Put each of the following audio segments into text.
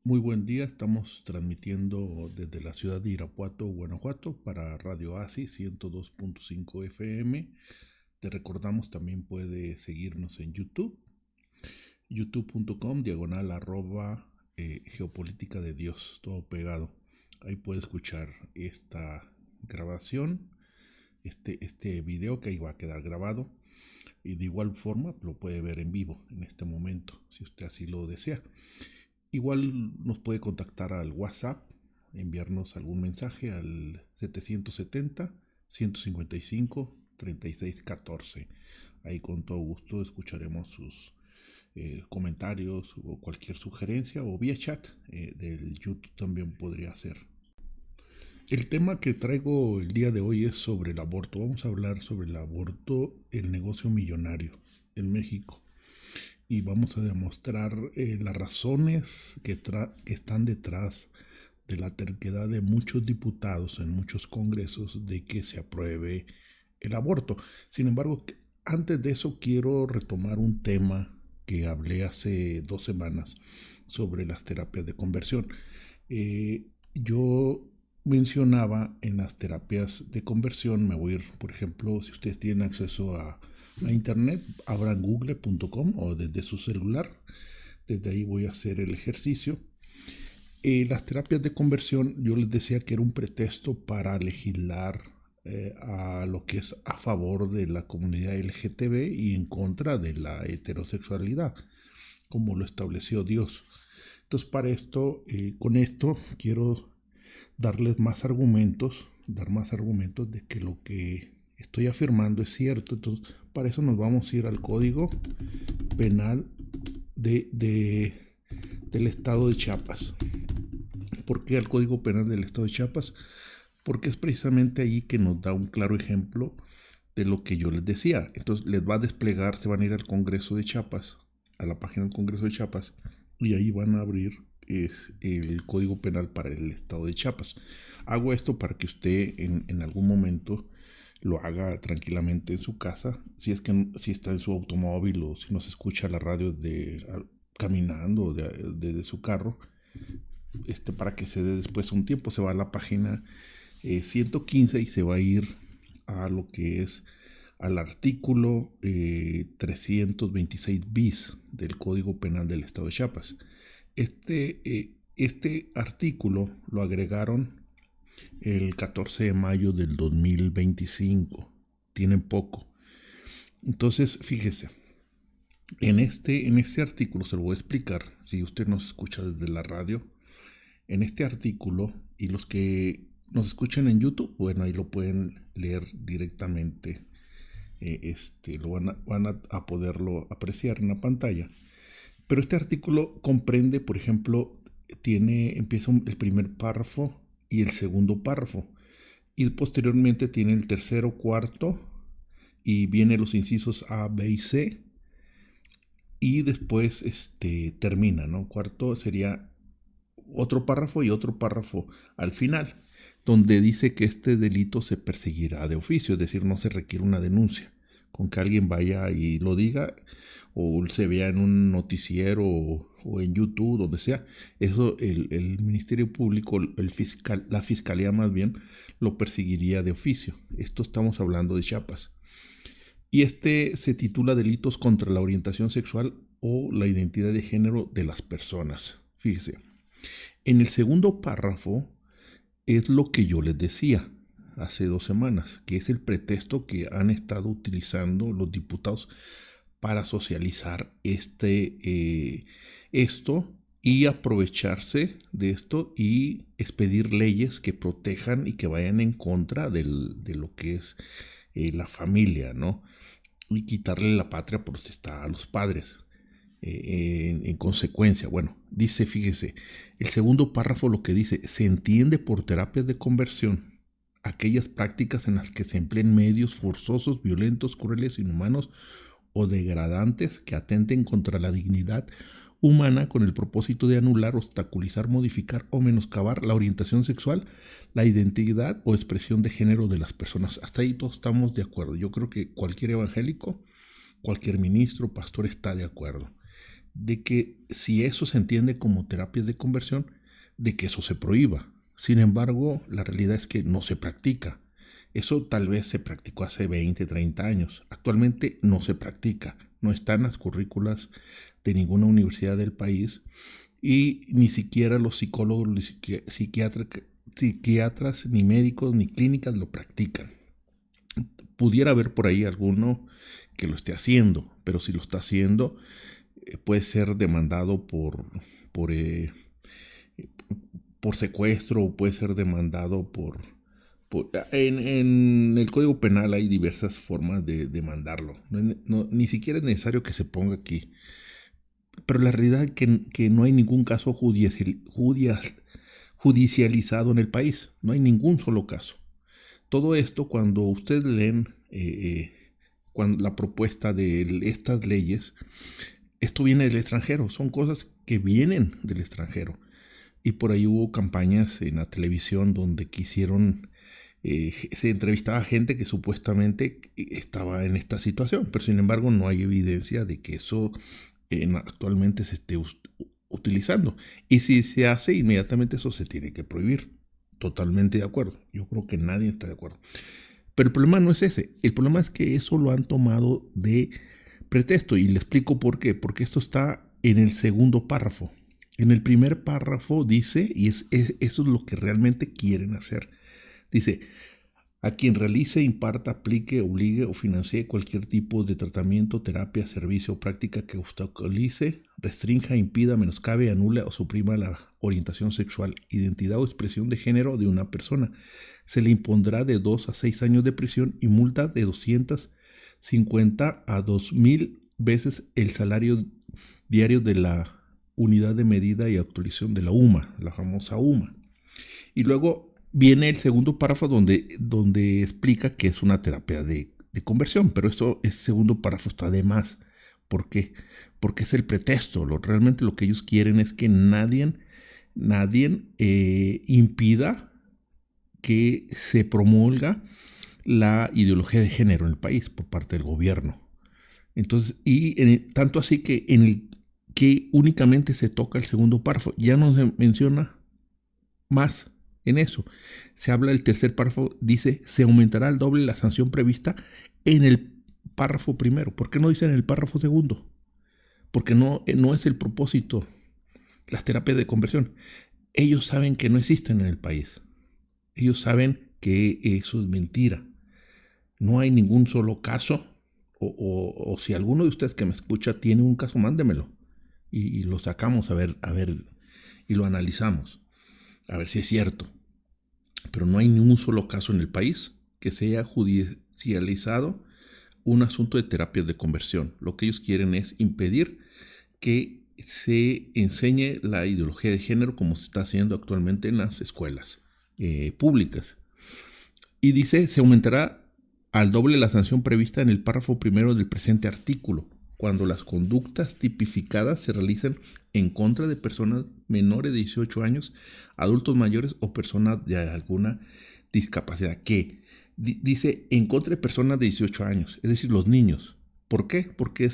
Muy buen día, estamos transmitiendo desde la ciudad de Irapuato, Guanajuato, para Radio ASI 102.5 FM. Te recordamos también puedes seguirnos en YouTube, youtube.com, diagonal arroba geopolítica de Dios, todo pegado. Ahí puedes escuchar esta grabación, este video que ahí va a quedar grabado. Y de igual forma lo puede ver en vivo en este momento, si usted así lo desea. Igual nos puede contactar al WhatsApp, enviarnos algún mensaje al 770-155-3614. Ahí con todo gusto escucharemos sus comentarios o cualquier sugerencia, o vía chat del YouTube también podría ser. El tema que traigo el día de hoy es sobre el aborto. Vamos a hablar sobre el aborto, el negocio millonario en México. Y vamos a demostrar las razones que están detrás de la terquedad de muchos diputados en muchos congresos de que se apruebe el aborto. Sin embargo, antes de eso quiero retomar un tema que hablé hace 2 semanas sobre las terapias de conversión. Yo mencionaba en las terapias de conversión, me voy a ir, por ejemplo, si ustedes tienen acceso a internet, abran google.com o desde su celular, desde ahí voy a hacer el ejercicio. Las terapias de conversión, yo les decía que era un pretexto para legislar a lo que es a favor de la comunidad LGTB y en contra de la heterosexualidad, como lo estableció Dios. Entonces, para esto, con esto quiero darles más argumentos, dar más argumentos de que lo que estoy afirmando es cierto. Entonces, para eso nos vamos a ir al Código Penal del Estado de Chiapas. ¿Por qué al Código Penal del Estado de Chiapas? Porque es precisamente ahí que nos da un claro ejemplo de lo que yo les decía. Entonces les va a desplegar, se van a ir al Congreso de Chiapas, a la página del Congreso de Chiapas, y ahí van a abrir el Código Penal para el Estado de Chiapas. Hago esto para que usted en algún momento lo haga tranquilamente en su casa, si está en su automóvil o si nos escucha la radio caminando desde su carro, para que se dé después un tiempo. Se va a la página 115 y se va a ir a lo que es al artículo 326 bis del Código Penal del Estado de Chiapas. Este artículo lo agregaron el 14 de mayo del 2025. Tienen poco. Entonces, fíjese, en este artículo se lo voy a explicar, si usted nos escucha desde la radio, en este artículo, y los que nos escuchan en YouTube, bueno, ahí lo pueden leer directamente, lo van a poderlo apreciar en la pantalla. Pero este artículo comprende, por ejemplo, empieza el primer párrafo y el segundo párrafo, y posteriormente tiene el tercero, cuarto, y vienen los incisos A, B y C, y después termina, ¿no? Cuarto sería otro párrafo y otro párrafo al final, donde dice que este delito se perseguirá de oficio, es decir, no se requiere una denuncia. Con que alguien vaya y lo diga, o se vea en un noticiero o en YouTube, donde sea, eso el Ministerio Público, la Fiscalía más bien, lo perseguiría de oficio. Esto estamos hablando de Chiapas. Y se titula Delitos contra la orientación sexual o la identidad de género de las personas. Fíjese, en el segundo párrafo es lo que yo les decía hace 2 semanas, que es el pretexto que han estado utilizando los diputados para socializar esto y aprovecharse de esto y expedir leyes que protejan y que vayan en contra de lo que es la familia, ¿no? Y quitarle la patria potestad a los padres. En consecuencia, bueno, dice, fíjese, el segundo párrafo lo que dice: se entiende por terapias de conversión aquellas prácticas en las que se empleen medios forzosos, violentos, crueles, inhumanos o degradantes que atenten contra la dignidad humana con el propósito de anular, obstaculizar, modificar o menoscabar la orientación sexual, la identidad o expresión de género de las personas. Hasta ahí todos estamos de acuerdo. Yo creo que cualquier evangélico, cualquier ministro, pastor está de acuerdo. de que si eso se entiende como terapias de conversión, de que eso se prohíba. Sin embargo, la realidad es que no se practica. Eso tal vez se practicó hace 20, 30 años. Actualmente no se practica. No está en las currículas de ninguna universidad del país y ni siquiera los psicólogos, ni psiquiatras, ni médicos, ni clínicas lo practican. Pudiera haber por ahí alguno que lo esté haciendo, pero si lo está haciendo, puede ser demandado por secuestro, o puede ser demandado en el Código Penal hay diversas formas de demandarlo. Ni siquiera es necesario que se ponga aquí. Pero la realidad es que no hay ningún caso judicializado en el país. No hay ningún solo caso. Todo esto, cuando ustedes leen la propuesta de estas leyes, esto viene del extranjero. Son cosas que vienen del extranjero. Y por ahí hubo campañas en la televisión donde se entrevistaba a gente que supuestamente estaba en esta situación, pero sin embargo no hay evidencia de que eso actualmente se esté utilizando. Y si se hace, inmediatamente eso se tiene que prohibir. Totalmente de acuerdo. Yo creo que nadie está de acuerdo. Pero el problema no es ese. El problema es que eso lo han tomado de pretexto. Y le explico por qué. Porque esto está en el segundo párrafo. En el primer párrafo dice, y eso es lo que realmente quieren hacer. Dice, a quien realice, imparta, aplique, obligue o financie cualquier tipo de tratamiento, terapia, servicio o práctica que obstaculice, restrinja, impida, menoscabe, anule o suprima la orientación sexual, identidad o expresión de género de una persona, se le impondrá de 2 a 6 años de prisión y multa de 250 a 2,000 veces el salario diario de la unidad de medida y actualización de la UMA, la famosa UMA. Y luego viene el segundo párrafo donde explica que es una terapia de conversión, pero ese segundo párrafo está de más. ¿Por qué? Porque es el pretexto. Realmente lo que ellos quieren es que nadie impida que se promulga la ideología de género en el país por parte del gobierno. Entonces, tanto así que que únicamente se toca el segundo párrafo, ya no se menciona más en eso. Se habla del tercer párrafo, dice, se aumentará al doble la sanción prevista en el párrafo primero. ¿Por qué no dice en el párrafo segundo? Porque no es el propósito. Las terapias de conversión, ellos saben que no existen en el país. Ellos saben que eso es mentira. No hay ningún solo caso, o si alguno de ustedes que me escucha tiene un caso, mándemelo. Y lo sacamos a ver, y lo analizamos, a ver si es cierto. Pero no hay ni un solo caso en el país que se haya judicializado un asunto de terapias de conversión. Lo que ellos quieren es impedir que se enseñe la ideología de género como se está haciendo actualmente en las escuelas públicas. Y dice, se aumentará al doble la sanción prevista en el párrafo primero del presente artículo, cuando las conductas tipificadas se realicen en contra de personas menores de 18 años, adultos mayores o personas de alguna discapacidad. Que dice en contra de personas de 18 años, es decir, los niños. ¿Por qué? Porque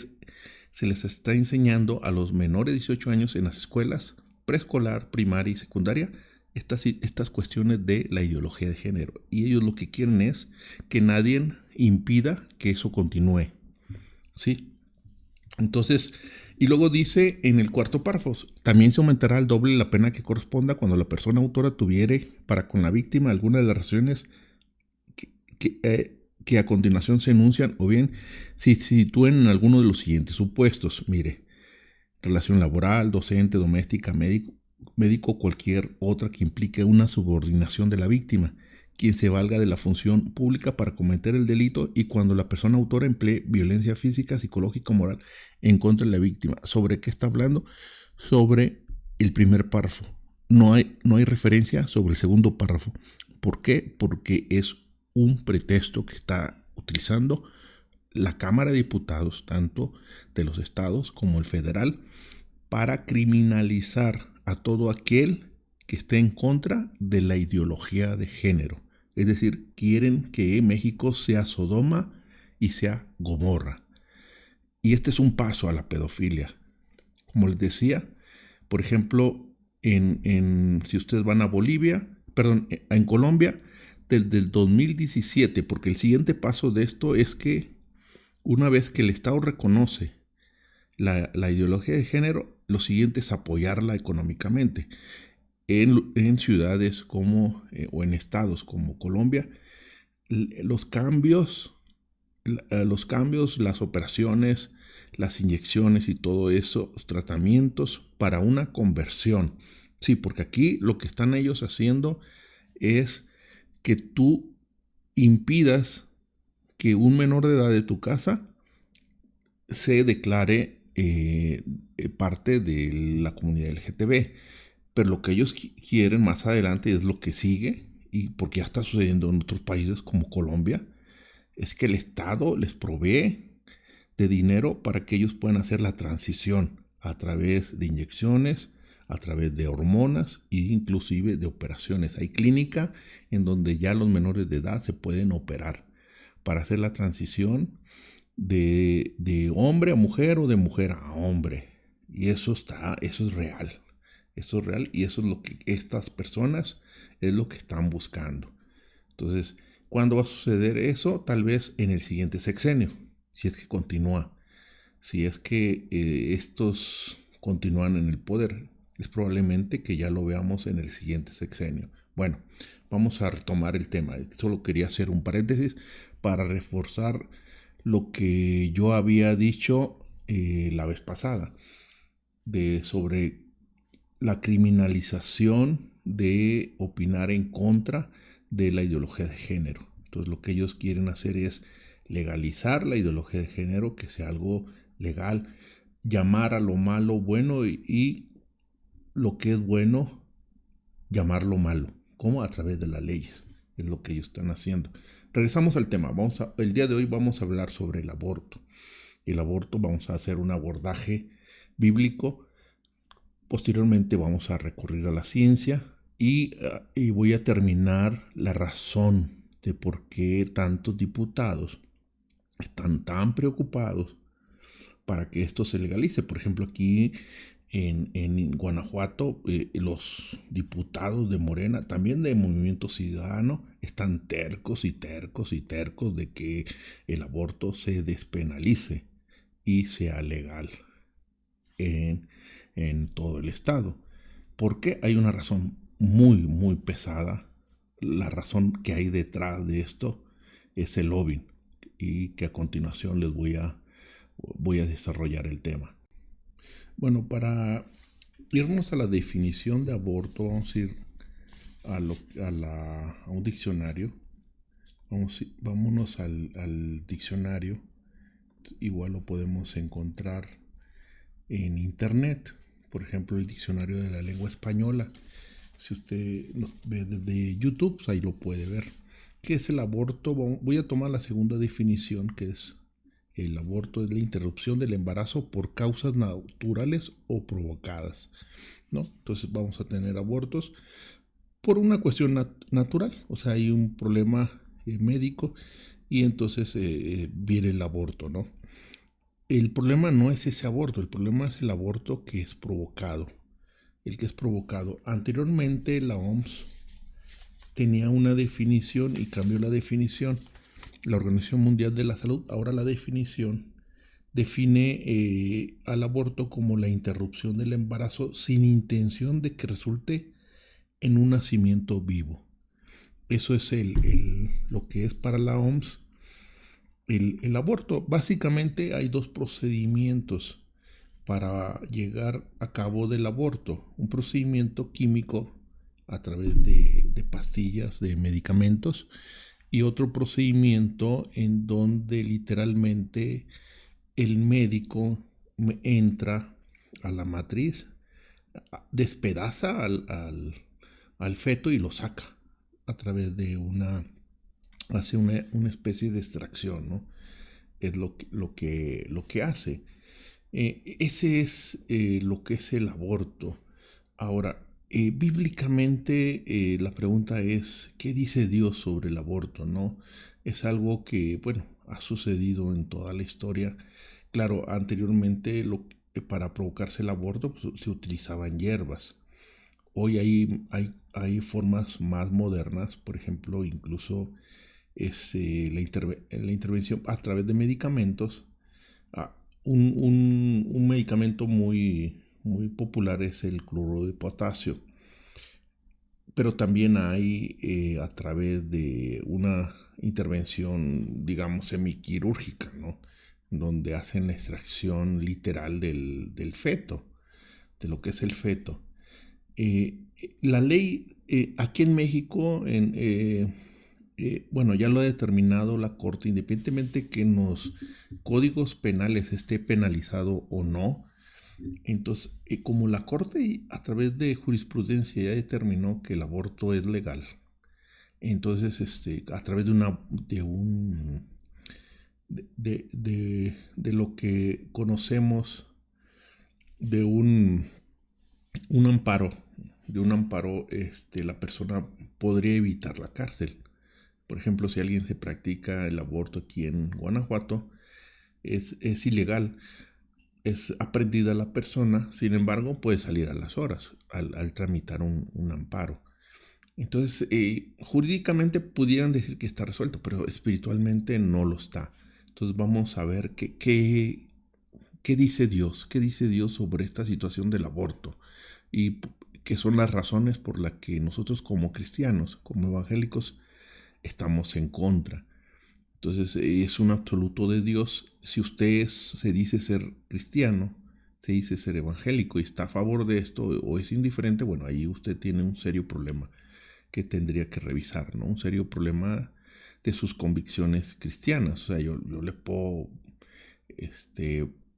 se les está enseñando a los menores de 18 años en las escuelas preescolar, primaria y secundaria estas cuestiones de la ideología de género. Y ellos lo que quieren es que nadie impida que eso continúe. ¿Sí? Entonces, y luego dice en el cuarto párrafo, también se aumentará al doble la pena que corresponda cuando la persona autora tuviere para con la víctima alguna de las razones que a continuación se enuncian, o bien si se sitúen en alguno de los siguientes supuestos. Mire, relación laboral, docente, doméstica, médico, cualquier otra que implique una subordinación de la víctima, quien se valga de la función pública para cometer el delito, y cuando la persona autora emplee violencia física, psicológica o moral en contra de la víctima. ¿Sobre qué está hablando? Sobre el primer párrafo. No hay referencia sobre el segundo párrafo. ¿Por qué? Porque es un pretexto que está utilizando la Cámara de Diputados, tanto de los estados como el federal, para criminalizar a todo aquel que esté en contra de la ideología de género. Es decir, quieren que México sea Sodoma y sea Gomorra. Y este es un paso a la pedofilia. Como les decía, por ejemplo, si ustedes van a en Colombia, desde el 2017, porque el siguiente paso de esto es que una vez que el Estado reconoce la ideología de género, lo siguiente es apoyarla económicamente. En ciudades o en estados como Colombia, los cambios, las operaciones, las inyecciones y todo eso, los tratamientos para una conversión. Sí, porque aquí lo que están ellos haciendo es que tú impidas que un menor de edad de tu casa se declare parte de la comunidad LGTB. Pero lo que ellos quieren más adelante es lo que sigue, y porque ya está sucediendo en otros países como Colombia, es que el Estado les provee de dinero para que ellos puedan hacer la transición a través de inyecciones, a través de hormonas e inclusive de operaciones. Hay clínica en donde ya los menores de edad se pueden operar para hacer la transición de hombre a mujer o de mujer a hombre. Y eso es real. Eso es real y eso es lo que estas personas es lo que están buscando. Entonces, ¿cuándo va a suceder eso? Tal vez en el siguiente sexenio, si es que continúa. Si es que estos continúan en el poder, es probablemente que ya lo veamos en el siguiente sexenio. Bueno, vamos a retomar el tema. Solo quería hacer un paréntesis para reforzar lo que yo había dicho la vez pasada sobre la criminalización de opinar en contra de la ideología de género. Entonces lo que ellos quieren hacer es legalizar la ideología de género, que sea algo legal, llamar a lo malo bueno y lo que es bueno llamarlo malo, como a través de las leyes. Es lo que ellos están haciendo. Regresamos al tema. El día de hoy vamos a hablar sobre el aborto. El aborto, vamos a hacer un abordaje bíblico. Posteriormente vamos a recurrir a la ciencia y voy a terminar la razón de por qué tantos diputados están tan preocupados para que esto se legalice. Por ejemplo, aquí en Guanajuato, los diputados de Morena, también de Movimiento Ciudadano, están tercos y tercos y tercos de que el aborto se despenalice y sea legal en todo el estado. Porque hay una razón muy, muy pesada. La razón que hay detrás de esto es el lobbying, y que a continuación les voy a desarrollar el tema. Bueno, para irnos a la definición de aborto, vamos a ir a un diccionario. Vámonos al diccionario. Igual lo podemos encontrar en internet. Por ejemplo, el diccionario de la lengua española. Si usted nos ve desde YouTube, pues ahí lo puede ver. ¿Qué es el aborto? Voy a tomar la segunda definición, que es: el aborto es la interrupción del embarazo por causas naturales o provocadas, ¿no? Entonces vamos a tener abortos por una cuestión natural, o sea, hay un problema médico y entonces viene el aborto, ¿no? El problema no es ese aborto, el problema es el aborto que es provocado. El que es provocado. Anteriormente la OMS tenía una definición y cambió la definición. La Organización Mundial de la Salud, ahora la definición define al aborto como la interrupción del embarazo sin intención de que resulte en un nacimiento vivo. Eso es lo que es para la OMS el aborto. Básicamente hay dos procedimientos para llegar a cabo del aborto: un procedimiento químico a través de pastillas, de medicamentos, y otro procedimiento en donde literalmente el médico entra a la matriz, despedaza al feto y lo saca a través de hace una especie de extracción, ¿no? Es lo que hace. Ese es lo que es el aborto. Ahora, bíblicamente la pregunta es: ¿qué dice Dios sobre el aborto? ¿No? Es algo que, bueno, ha sucedido en toda la historia. Claro, anteriormente para provocarse el aborto pues, se utilizaban hierbas. Hoy hay formas más modernas, por ejemplo, incluso la intervención a través de medicamentos. Un medicamento muy popular es el cloruro de potasio, pero también hay a través de una intervención, digamos, semiquirúrgica, ¿no? Donde hacen la extracción literal del feto, de lo que es el feto. La ley aquí en México, bueno, ya lo ha determinado la Corte, independientemente que en los códigos penales esté penalizado o no. Entonces, como la Corte a través de jurisprudencia ya determinó que el aborto es legal, entonces a través de lo que conocemos de un amparo, la persona podría evitar la cárcel. Por ejemplo, si alguien se practica el aborto aquí en Guanajuato, es ilegal, es aprendida la persona, sin embargo, puede salir a las horas al tramitar un amparo. Entonces, jurídicamente pudieran decir que está resuelto, pero espiritualmente no lo está. Entonces vamos a ver qué dice Dios, qué dice Dios sobre esta situación del aborto y qué son las razones por las que nosotros como cristianos, como evangélicos, estamos en contra. Entonces es un absoluto de Dios. Si usted se dice ser cristiano, se dice ser evangélico y está a favor de esto o es indiferente, bueno, ahí usted tiene un serio problema que tendría que revisar, ¿no? Un serio problema de sus convicciones cristianas. O sea, yo le puedo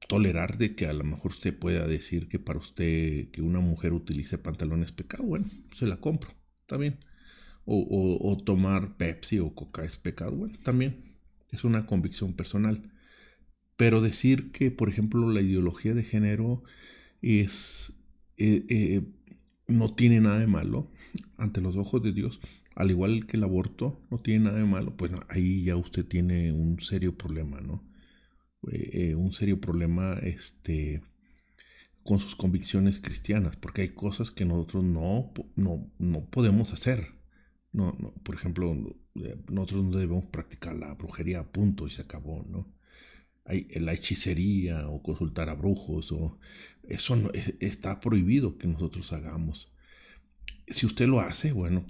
tolerar de que a lo mejor usted pueda decir que para usted que una mujer utilice pantalones es pecado, bueno, se la compro, está bien. O tomar Pepsi o Coca es pecado, bueno, también es una convicción personal. Pero decir que, por ejemplo, la ideología de género es no tiene nada de malo ante los ojos de Dios, al igual que el aborto no tiene nada de malo, pues no, ahí ya usted tiene un serio problema, ¿no? Un serio problema con sus convicciones cristianas, porque hay cosas que nosotros no podemos hacer. No, por ejemplo, nosotros no debemos practicar la brujería, punto, y se acabó, ¿no? Hay la hechicería o consultar a brujos, o eso no, está prohibido que nosotros hagamos. Si usted lo hace, bueno,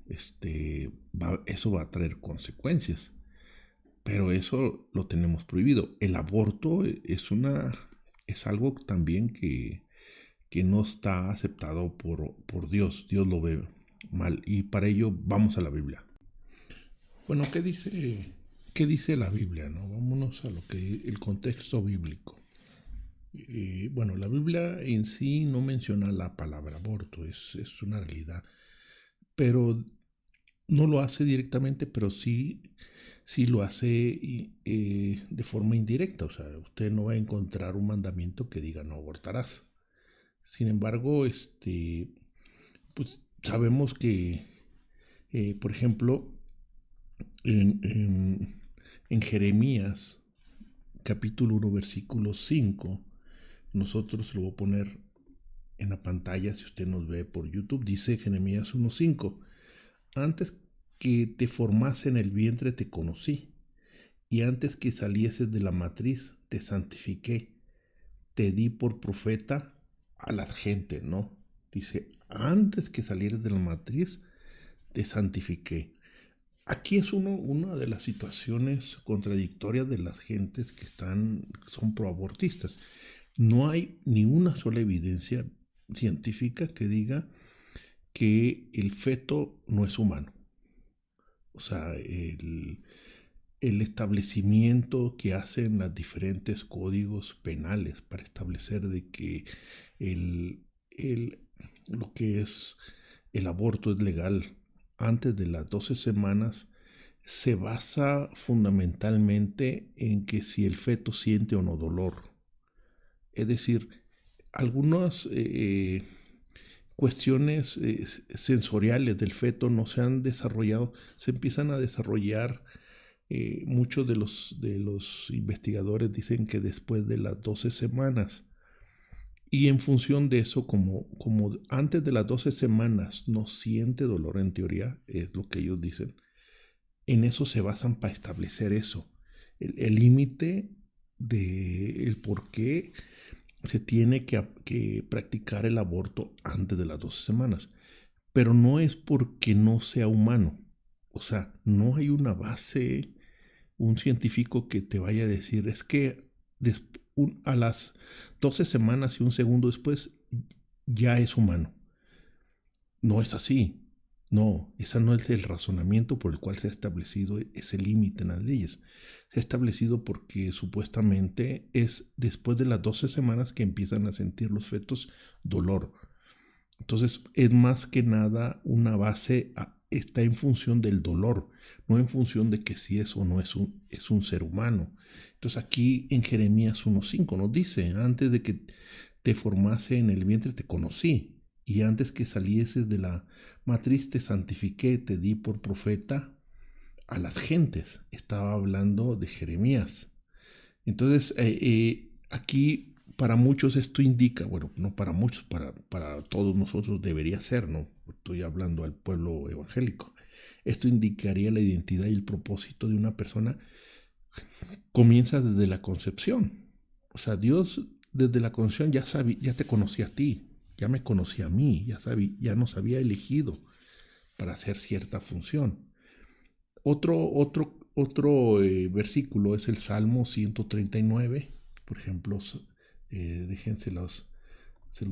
eso va a traer consecuencias, pero eso lo tenemos prohibido. El aborto es algo también que no está aceptado por Dios. Dios lo ve mal y para ello vamos a la Biblia. Bueno, qué dice la Biblia? ¿No? Vámonos a lo que el contexto bíblico. Bueno, la Biblia en sí no menciona la palabra aborto, es una realidad, pero no lo hace directamente, pero sí lo hace de forma indirecta. O sea, usted no va a encontrar un mandamiento que diga no abortarás. Sin embargo, pues sabemos que, por ejemplo, en Jeremías, capítulo 1, versículo 5, nosotros lo voy a poner en la pantalla si usted nos ve por YouTube, dice Jeremías 1:5, antes que te formase en el vientre te conocí, y antes que salieses de la matriz te santifiqué, te di por profeta a la gente, ¿no? Dice, antes que salieres de la matriz te santifiqué. Aquí es una de las situaciones contradictorias de las gentes que son proabortistas. No hay ni una sola evidencia científica que diga que el feto no es humano. O sea, el establecimiento que hacen los diferentes códigos penales para establecer de que lo que es el aborto es legal antes de las 12 semanas se basa fundamentalmente en que si el feto siente o no dolor. Es decir, algunas cuestiones sensoriales del feto no se han desarrollado, se empiezan a desarrollar. Muchos de los investigadores dicen que después de las 12 semanas, Y en función de eso, como antes de las 12 semanas no siente dolor en teoría, es lo que ellos dicen, en eso se basan para establecer eso. El límite de el por qué se tiene que practicar el aborto antes de las 12 semanas. Pero no es porque no sea humano. O sea, no hay una base, un científico que te vaya a decir, es que a las 12 semanas y un segundo después ya es humano. No es así. No, ese no es el razonamiento por el cual se ha establecido ese límite en las leyes. Se ha establecido porque supuestamente es después de las 12 semanas que empiezan a sentir los fetos dolor. Entonces es más que nada una base, está en función del dolor, no en función de que si es o no es un ser humano. Entonces aquí en Jeremías 1:5 nos dice, antes de que te formase en el vientre te conocí, y antes que salieses de la matriz te santifiqué, te di por profeta a las gentes. Estaba hablando de Jeremías. Entonces aquí para muchos esto indica, bueno, no para muchos, para todos nosotros debería ser, ¿no? Estoy hablando al pueblo evangélico. Esto indicaría la identidad y el propósito de una persona. Comienza desde la concepción. O sea, Dios desde la concepción ya te conocía a ti, ya me conocía a mí, ya nos había elegido para hacer cierta función. Otro versículo es el Salmo 139. Por ejemplo, se los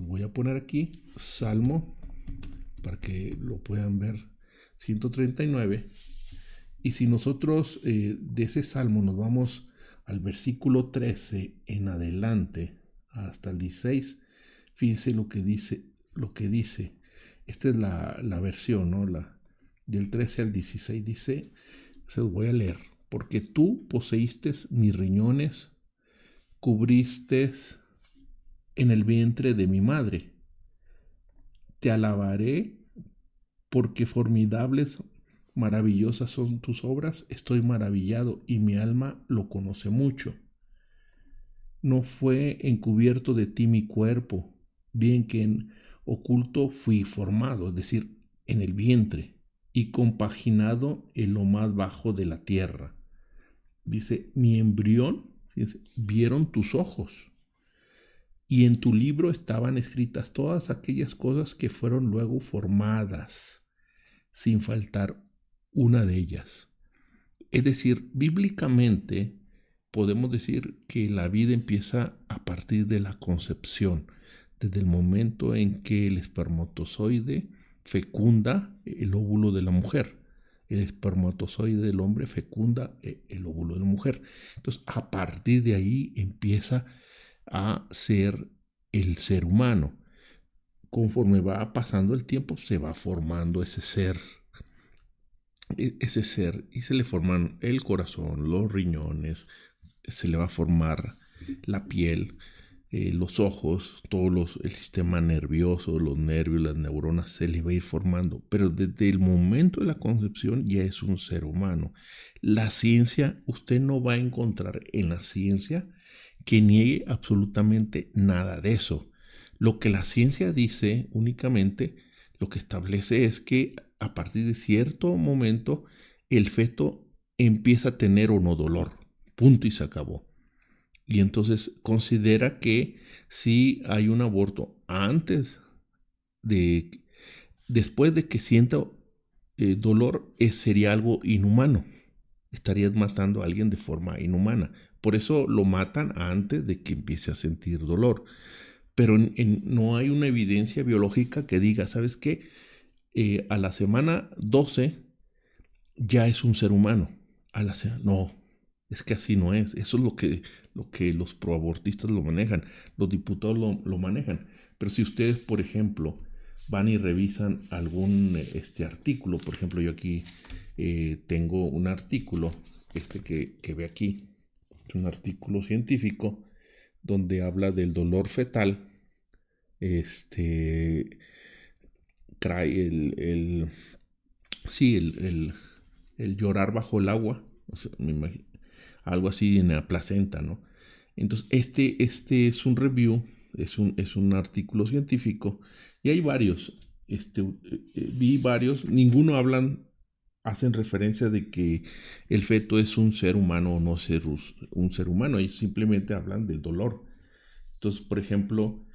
voy a poner aquí. Salmo, para que lo puedan ver. 139. Y si nosotros de ese Salmo nos vamos al versículo 13 en adelante hasta el 16, fíjense lo que dice. Esta es la versión, ¿no? Del 13 al 16 dice, se los voy a leer. Porque tú poseíste mis riñones, cubriste en el vientre de mi madre. Te alabaré porque formidables, maravillosas son tus obras. Estoy maravillado y mi alma lo conoce mucho. No fue encubierto de ti mi cuerpo, bien que en oculto fui formado, es decir, en el vientre, y compaginado en lo más bajo de la tierra. Dice, mi embrión, fíjense, vieron tus ojos, y en tu libro estaban escritas todas aquellas cosas que fueron luego formadas, sin faltar una de ellas. Es decir, bíblicamente podemos decir que la vida empieza a partir de la concepción, desde el momento en que el espermatozoide fecunda el óvulo de la mujer. El espermatozoide del hombre fecunda el óvulo de la mujer. Entonces, a partir de ahí empieza a ser el ser humano. Conforme va pasando el tiempo, se va formando ese ser y se le forman el corazón, los riñones, se le va a formar la piel, los ojos, el sistema nervioso, los nervios, las neuronas, se le va a ir formando. Pero desde el momento de la concepción ya es un ser humano. La ciencia, usted no va a encontrar en la ciencia que niegue absolutamente nada de eso. Lo que la ciencia dice únicamente, lo que establece es que a partir de cierto momento el feto empieza a tener o no dolor. Punto y se acabó. Y entonces considera que si hay un aborto después de que sienta dolor, sería algo inhumano. Estarías matando a alguien de forma inhumana. Por eso lo matan antes de que empiece a sentir dolor. Pero no hay una evidencia biológica que diga, ¿sabes qué? A la semana 12 ya es un ser humano. No, es que así no es. Eso es lo que los proabortistas lo manejan. Los diputados lo manejan. Pero si ustedes, por ejemplo, van y revisan algún artículo, por ejemplo, yo aquí tengo un artículo, que ve aquí, es un artículo científico donde habla del dolor fetal, trae el llorar bajo el agua, o sea, algo así en la placenta, ¿no? Entonces, este es un review es un artículo científico y hay varios. Vi varios, ninguno hacen referencia de que el feto es un ser humano o no ser un ser humano, ellos simplemente hablan del dolor. Entonces, por ejemplo,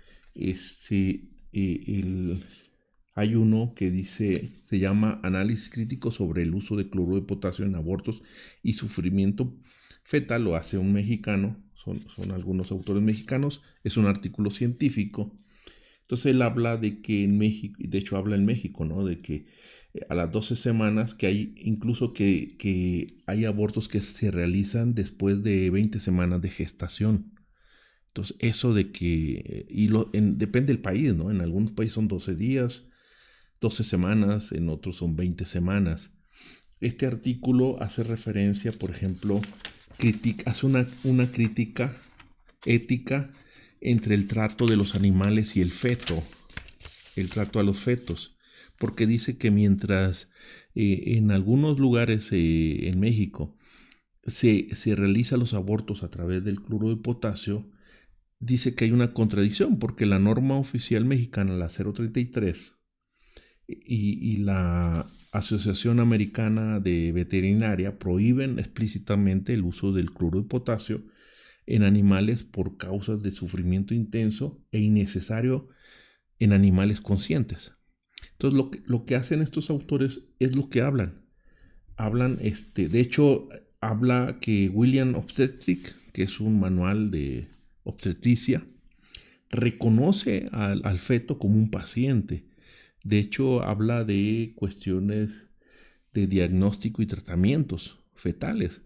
hay uno que se llama Análisis crítico sobre el uso de cloruro de potasio en abortos y sufrimiento fetal, lo hace un mexicano, son algunos autores mexicanos, es un artículo científico. Entonces él habla de que en México, de hecho habla en México, ¿no? De que a las 12 semanas, que hay incluso que hay abortos que se realizan después de 20 semanas de gestación. Entonces eso de que, depende del país, ¿no? En algunos países son 12 días, 12 semanas, en otros son 20 semanas. Este artículo hace referencia, por ejemplo, hace una crítica ética entre el trato de los animales y el feto, el trato a los fetos, porque dice que mientras en algunos lugares en México se realizan los abortos a través del cloruro de potasio, dice que hay una contradicción, porque la norma oficial mexicana, la 033, y la Asociación Americana de Veterinaria prohíben explícitamente el uso del cloruro de potasio en animales por causas de sufrimiento intenso e innecesario en animales conscientes. Entonces lo que hacen estos autores es lo que hablan. De hecho, habla que William Obstetric, que es un manual de obstetricia, reconoce al feto como un paciente. De hecho, habla de cuestiones de diagnóstico y tratamientos fetales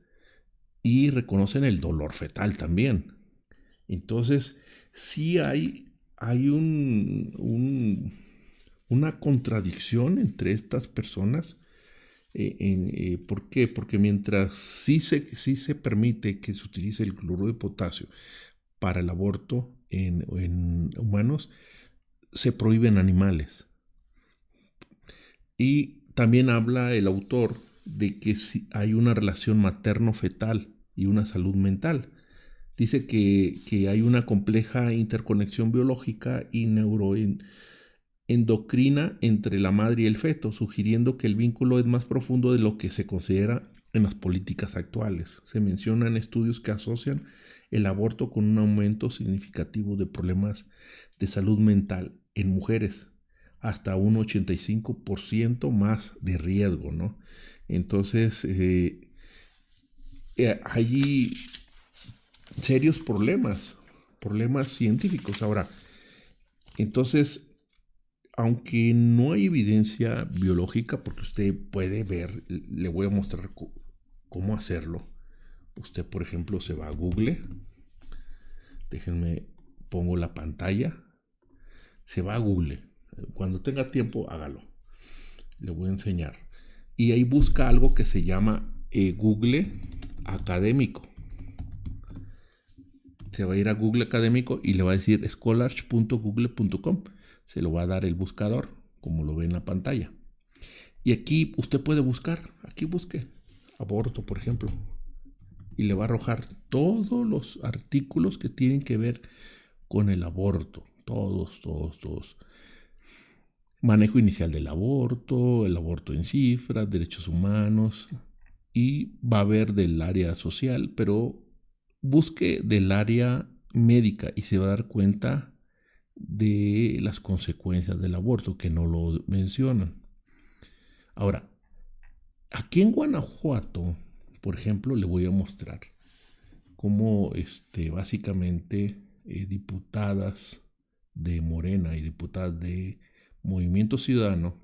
y reconocen el dolor fetal también. Entonces, sí hay una contradicción entre estas personas. ¿Por qué? Porque mientras sí se permite que se utilice el cloruro de potasio para el aborto en humanos, se prohíben animales. Y también habla el autor de que si hay una relación materno-fetal y una salud mental. Dice que hay una compleja interconexión biológica y neuroendocrina entre la madre y el feto, sugiriendo que el vínculo es más profundo de lo que se considera en las políticas actuales. Se mencionan estudios que asocian el aborto con un aumento significativo de problemas de salud mental en mujeres, hasta un 85% más de riesgo, ¿no? Entonces, hay serios problemas científicos. Ahora, entonces, aunque no hay evidencia biológica, porque usted puede ver, le voy a mostrar cómo hacerlo. Usted, por ejemplo, se va a Google. Déjenme, pongo la pantalla. Se va a Google. Cuando tenga tiempo, hágalo. Le voy a enseñar. Y ahí busca algo que se llama Google Académico. Se va a ir a Google Académico y le va a decir scholars.google.com. Se lo va a dar el buscador, como lo ve en la pantalla. Y aquí usted puede buscar. Aquí busque aborto, por ejemplo. Y le va a arrojar todos los artículos que tienen que ver con el aborto. Todos. Manejo inicial del aborto, el aborto en cifras, derechos humanos. Y va a haber del área social, pero busque del área médica y se va a dar cuenta de las consecuencias del aborto que no lo mencionan. Ahora, aquí en Guanajuato, por ejemplo, le voy a mostrar cómo básicamente diputadas de Morena y diputadas de Movimiento Ciudadano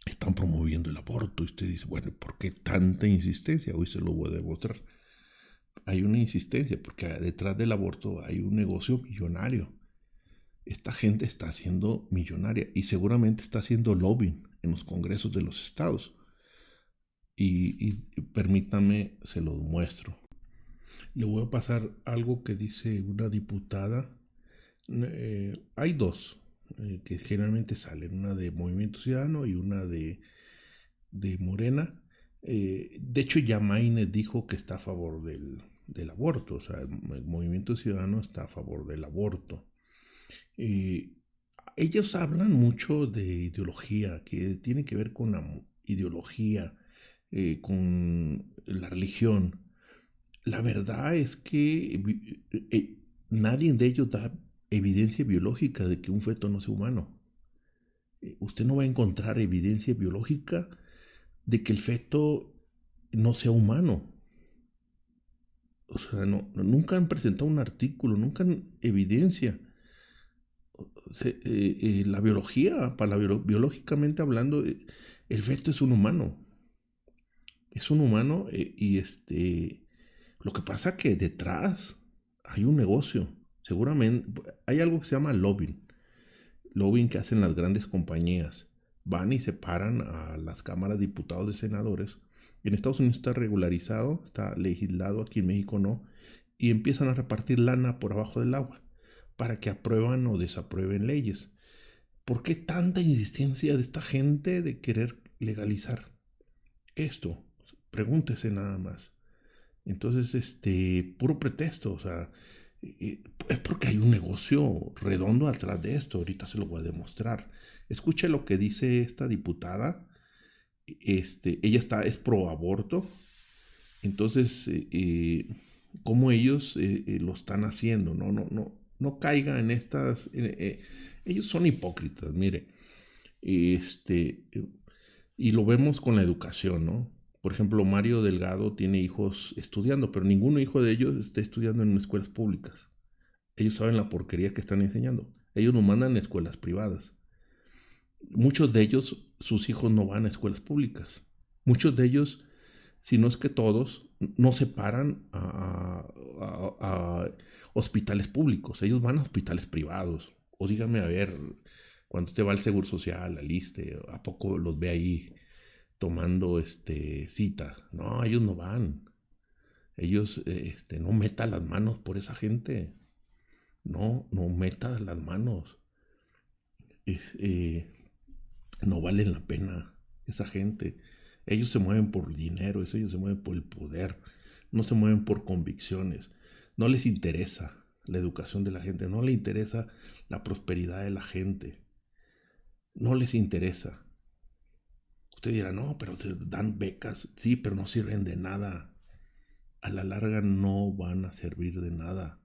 están promoviendo el aborto. Y usted dice, bueno, ¿por qué tanta insistencia? Hoy se lo voy a demostrar. Hay una insistencia porque detrás del aborto hay un negocio millonario. Esta gente está haciendo millonaria y seguramente está haciendo lobbying en los congresos de los estados. Y permítanme, se lo muestro. Le voy a pasar algo que dice una diputada. Hay dos que generalmente salen, una de Movimiento Ciudadano y una de Morena. De hecho, Yamaine dijo que está a favor del aborto, o sea, el Movimiento Ciudadano está a favor del aborto. Eh, Ellos hablan mucho de ideología, que tiene que ver con la ideología, con la religión. La verdad es que nadie de ellos da evidencia biológica de que un feto no sea humano. Usted no va a encontrar evidencia biológica de que el feto no sea humano. O sea, nunca han presentado un artículo, nunca han evidencia. La biología, biológicamente hablando, el feto es un humano. Es un humano lo que pasa que detrás hay un negocio. Seguramente hay algo que se llama lobbying. Lobbying que hacen las grandes compañías. Van y separan a las cámaras de diputados, de senadores. En Estados Unidos está regularizado, está legislado, aquí en México no. Y empiezan a repartir lana por abajo del agua para que aprueban o desaprueben leyes. ¿Por qué tanta insistencia de esta gente de querer legalizar esto? Pregúntese nada más. Entonces, puro pretexto, o sea, es porque hay un negocio redondo atrás de esto. Ahorita se lo voy a demostrar. Escuche lo que dice esta diputada. Ella es pro aborto. Entonces, cómo ellos lo están haciendo, no caiga en estas. Ellos son hipócritas, mire. Y lo vemos con la educación, ¿no? Por ejemplo, Mario Delgado tiene hijos estudiando, pero ninguno hijo de ellos está estudiando en escuelas públicas. Ellos saben la porquería que están enseñando. Ellos nos mandan a escuelas privadas. Muchos de ellos, sus hijos no van a escuelas públicas. Muchos de ellos, si no es que todos, no se paran a hospitales públicos. Ellos van a hospitales privados. O dígame, a ver, cuando usted va al Seguro Social, al ISSSTE, ¿a poco los ve ahí tomando cita? No, ellos no van. Ellos no metan las manos por esa gente. No metas las manos. No valen la pena esa gente. Ellos se mueven por dinero, ellos se mueven por el poder, no se mueven por convicciones. No les interesa la educación de la gente, no les interesa la prosperidad de la gente. No les interesa. Usted dirá, no, pero se dan becas. Sí, pero no sirven de nada. A la larga no van a servir de nada.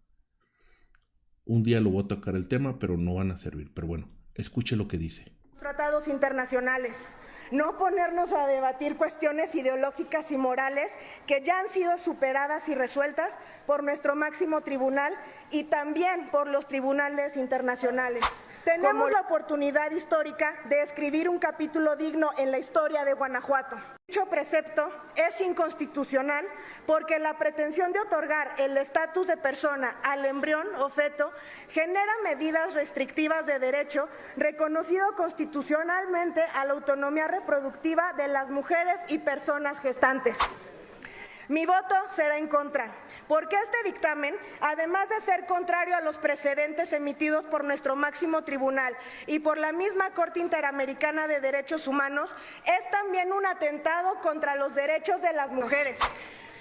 Un día lo voy a tocar el tema, pero no van a servir. Pero bueno, escuche lo que dice. Tratados internacionales, no ponernos a debatir cuestiones ideológicas y morales que ya han sido superadas y resueltas por nuestro máximo tribunal y también por los tribunales internacionales. Tenemos la oportunidad histórica de escribir un capítulo digno en la historia de Guanajuato. Dicho precepto es inconstitucional porque la pretensión de otorgar el estatus de persona al embrión o feto genera medidas restrictivas de derecho reconocido constitucionalmente a la autonomía reproductiva de las mujeres y personas gestantes. Mi voto será en contra, porque este dictamen, además de ser contrario a los precedentes emitidos por nuestro máximo tribunal y por la misma Corte Interamericana de Derechos Humanos, es también un atentado contra los derechos de las mujeres.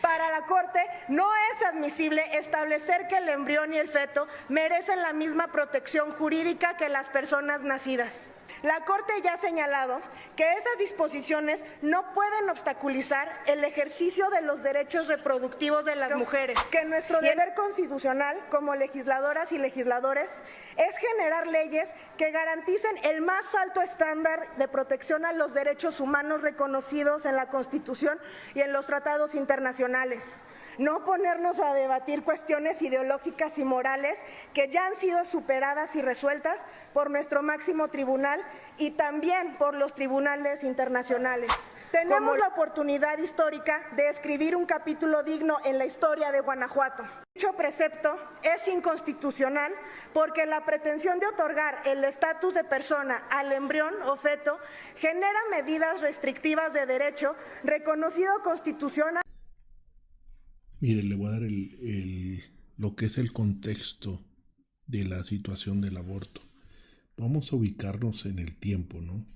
Para la Corte no es admisible establecer que el embrión y el feto merecen la misma protección jurídica que las personas nacidas. La Corte ya ha señalado que esas disposiciones no pueden obstaculizar el ejercicio de los derechos reproductivos de las mujeres, que nuestro deber constitucional como legisladoras y legisladores es generar leyes que garanticen el más alto estándar de protección a los derechos humanos reconocidos en la Constitución y en los tratados internacionales. No ponernos a debatir cuestiones ideológicas y morales que ya han sido superadas y resueltas por nuestro máximo tribunal y también por los tribunales internacionales. Tenemos la oportunidad histórica de escribir un capítulo digno en la historia de Guanajuato. Dicho precepto es inconstitucional porque la pretensión de otorgar el estatus de persona al embrión o feto genera medidas restrictivas de derecho reconocido constitucional. Mire, le voy a dar lo que es el contexto de la situación del aborto. Vamos a ubicarnos en el tiempo, ¿no?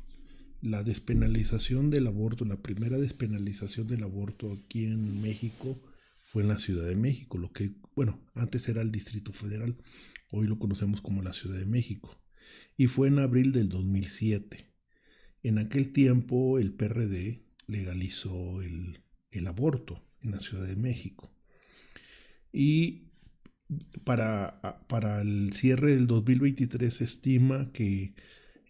La despenalización del aborto, la primera despenalización del aborto aquí en México fue en la Ciudad de México, lo que, bueno, antes era el Distrito Federal, Hoy lo conocemos como la Ciudad de México. Y fue en abril del 2007. En aquel tiempo el PRD legalizó el aborto en la Ciudad de México. Y para el cierre del 2023 se estima que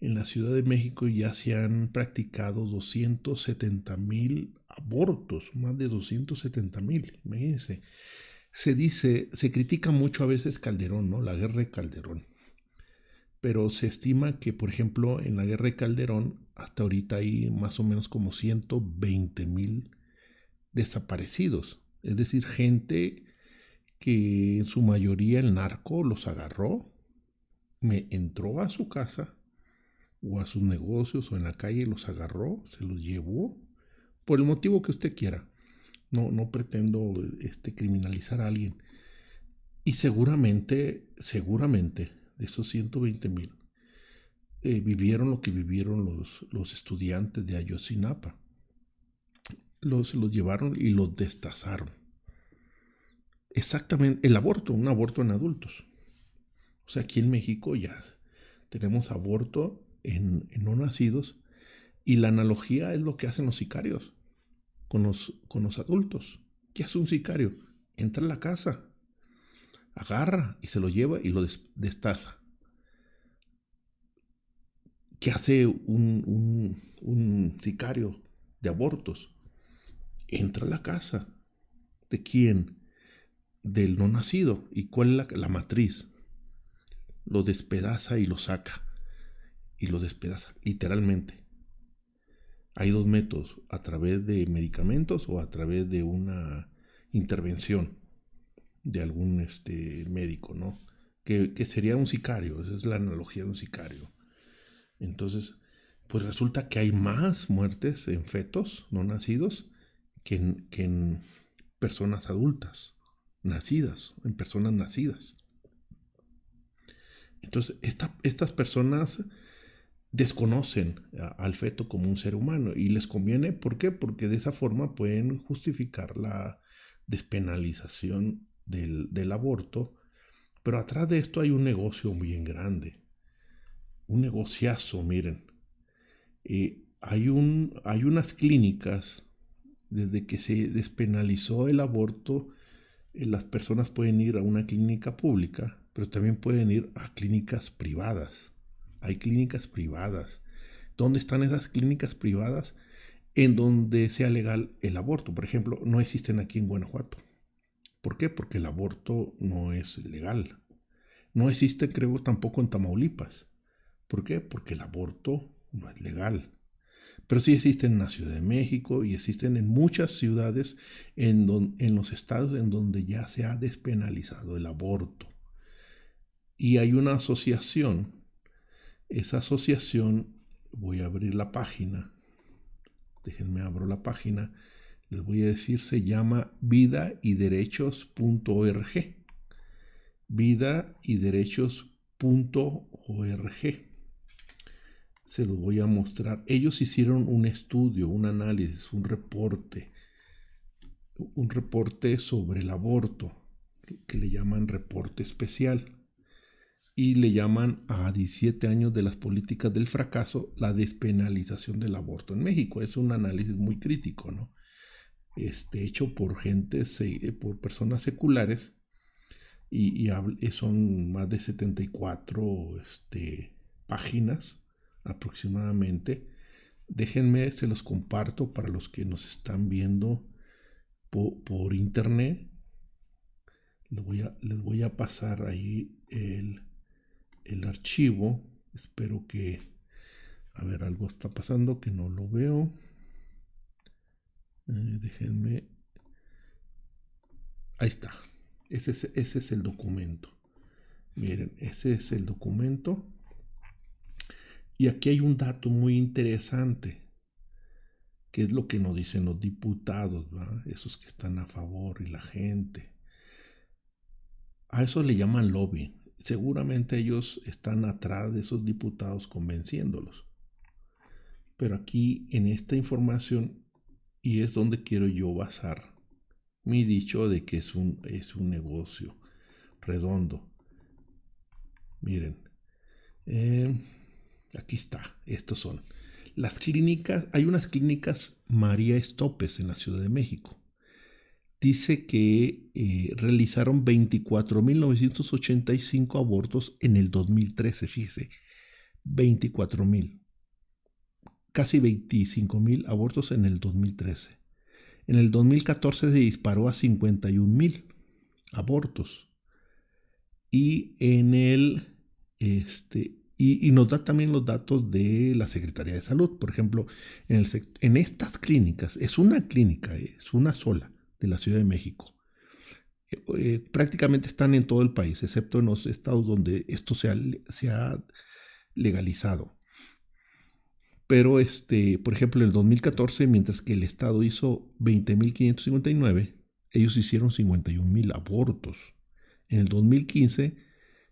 en la Ciudad de México ya se han practicado 270,000 abortos, más de 270,000, imagínense. Se critica mucho a veces Calderón, ¿no? La guerra de Calderón. Pero se estima que, por ejemplo, en la guerra de Calderón, hasta ahorita hay más o menos como 120,000 desaparecidos. Es decir, gente que en su mayoría el narco los agarró, entró a su casa o a sus negocios o en la calle, los agarró, se los llevó, por el motivo que usted quiera. No pretendo criminalizar a alguien. Y seguramente, de esos 120,000, vivieron lo que vivieron los estudiantes de Ayotzinapa. Los llevaron y los destazaron. Exactamente, el aborto, un aborto en adultos. O sea, aquí en México ya tenemos aborto en no nacidos, y la analogía es lo que hacen los sicarios con los adultos. ¿Qué hace un sicario? Entra a la casa, agarra y se lo lleva y lo destaza. ¿Qué hace un sicario de abortos? Entra a la casa. ¿De quién? Del no nacido. ¿Y cuál es la matriz? Lo despedaza y lo saca. Y lo despedaza, literalmente. Hay dos métodos, a través de medicamentos o a través de una intervención de algún médico, ¿no? Que sería un sicario, esa es la analogía de un sicario. Entonces, pues resulta que hay más muertes en fetos no nacidos que en personas adultas, nacidas, en personas nacidas. Entonces, estas personas desconocen al feto como un ser humano y les conviene, ¿por qué? Porque de esa forma pueden justificar la despenalización del aborto, pero atrás de esto hay un negocio bien grande, un negociazo, miren. Hay unas clínicas, desde que se despenalizó el aborto, las personas pueden ir a una clínica pública, pero también pueden ir a clínicas privadas. Hay clínicas privadas. ¿Dónde están esas clínicas privadas? En donde sea legal el aborto. Por ejemplo, no existen aquí en Guanajuato. ¿Por qué? Porque el aborto no es legal. No existe, creo, tampoco en Tamaulipas. ¿Por qué? Porque el aborto no es legal. Pero sí existen en la Ciudad de México y existen en muchas ciudades en los estados en donde ya se ha despenalizado el aborto. Y hay una asociación. Esa asociación, voy a abrir la página. Déjenme abro la página. Les voy a decir, se llama vidayderechos.org. vidayderechos.org. Se los voy a mostrar. Ellos hicieron un estudio, un análisis, un reporte sobre el aborto, que le llaman reporte especial. Y le llaman a 17 años de las políticas del fracaso, la despenalización del aborto en México. Es un análisis muy crítico, ¿no? Hecho por por personas seculares, y son más de 74 páginas aproximadamente. Déjenme, se los comparto para los que nos están viendo por internet. Les voy a pasar ahí el archivo. Espero que, a ver, algo está pasando que no lo veo. Déjenme. Ahí está. Ese es el documento. Miren, ese es el documento. Y aquí hay un dato muy interesante, que es lo que nos dicen los diputados, ¿verdad? Esos que están a favor y la gente. A eso le llaman lobby. Seguramente ellos están atrás de esos diputados convenciéndolos. Pero aquí en esta información, y es donde quiero yo basar mi dicho de que es un negocio redondo. Miren. Aquí está. Estos son las clínicas. Hay unas clínicas María Stopes en la Ciudad de México. Dice que realizaron 24.985 abortos en el 2013. Fíjese, 24.000. Casi 25.000 abortos en el 2013. En el 2014 se disparó a 51.000 abortos. Y en el y nos da también los datos de la Secretaría de Salud. Por ejemplo, en estas clínicas, es una clínica, es una sola de la Ciudad de México. Prácticamente están en todo el país, excepto en los estados donde esto se ha legalizado. Pero, por ejemplo, en el 2014, mientras que el estado hizo 20.559, ellos hicieron 51.000 abortos. En el 2015,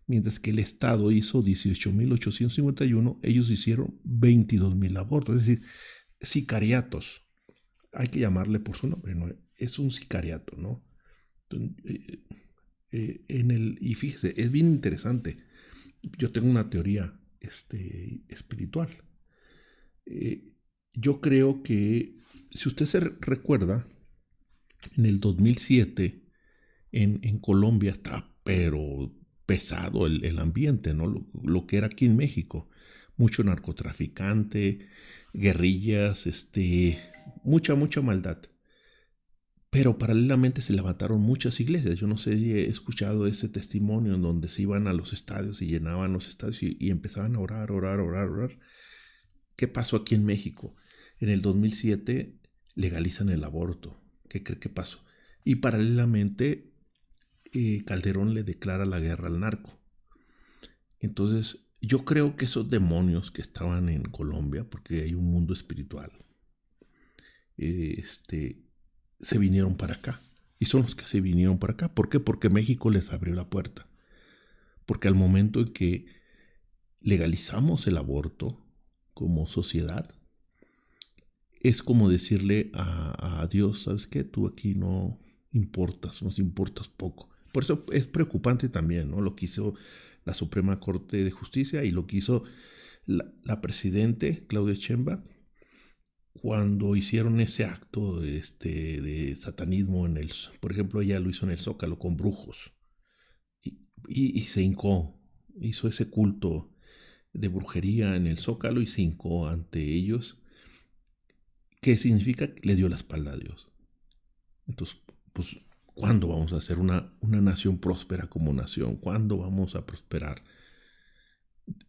mientras que el estado hizo 18.851, ellos hicieron 22.000 abortos. Es decir, sicariatos. Hay que llamarle por su nombre, ¿no? Es un sicariato, ¿no? Y fíjese, es bien interesante. Yo tengo una teoría espiritual. Yo creo que, si usted se recuerda, en el 2007 en Colombia está, pero pesado el ambiente, ¿no? Lo que era aquí en México. Mucho narcotraficante, guerrillas, mucha maldad. Pero paralelamente se levantaron muchas iglesias. Yo no sé si he escuchado ese testimonio en donde se iban a los estadios y llenaban los estadios y empezaban a orar. ¿Qué pasó aquí en México? En el 2007 legalizan el aborto. ¿Qué cree que pasó? Y paralelamente Calderón le declara la guerra al narco. Entonces, yo creo que esos demonios que estaban en Colombia, porque hay un mundo espiritual, se vinieron para acá. Y son los que se vinieron para acá. ¿Por qué? Porque México les abrió la puerta. Porque al momento en que legalizamos el aborto como sociedad, es como decirle a Dios, ¿sabes qué? Tú aquí no importas, nos importas poco. Por eso es preocupante también, ¿no? Lo que hizo la Suprema Corte de Justicia y lo que hizo la presidente Claudia Sheinbaum cuando hicieron ese acto de satanismo por ejemplo, ella lo hizo en el Zócalo con brujos y se hincó, hizo ese culto de brujería en el Zócalo y se hincó ante ellos. ¿Qué significa? Le dio la espalda a Dios. Entonces, pues, ¿cuándo vamos a ser una nación próspera como nación? ¿Cuándo vamos a prosperar?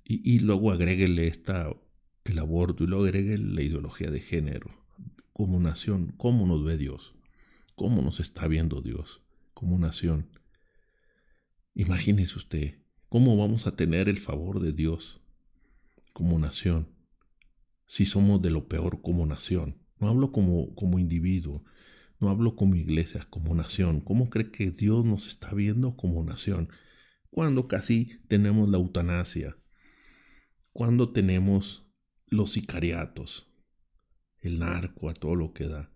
Y luego agréguele el aborto y luego agréguele la ideología de género. Como nación, ¿cómo nos ve Dios? ¿Cómo nos está viendo Dios como nación? Imagínese usted, ¿cómo vamos a tener el favor de Dios como nación si somos de lo peor como nación? No hablo como individuo, no hablo como iglesia, como nación. ¿Cómo cree que Dios nos está viendo como nación? Cuando casi tenemos la eutanasia, cuando tenemos los sicariatos, el narco a todo lo que da.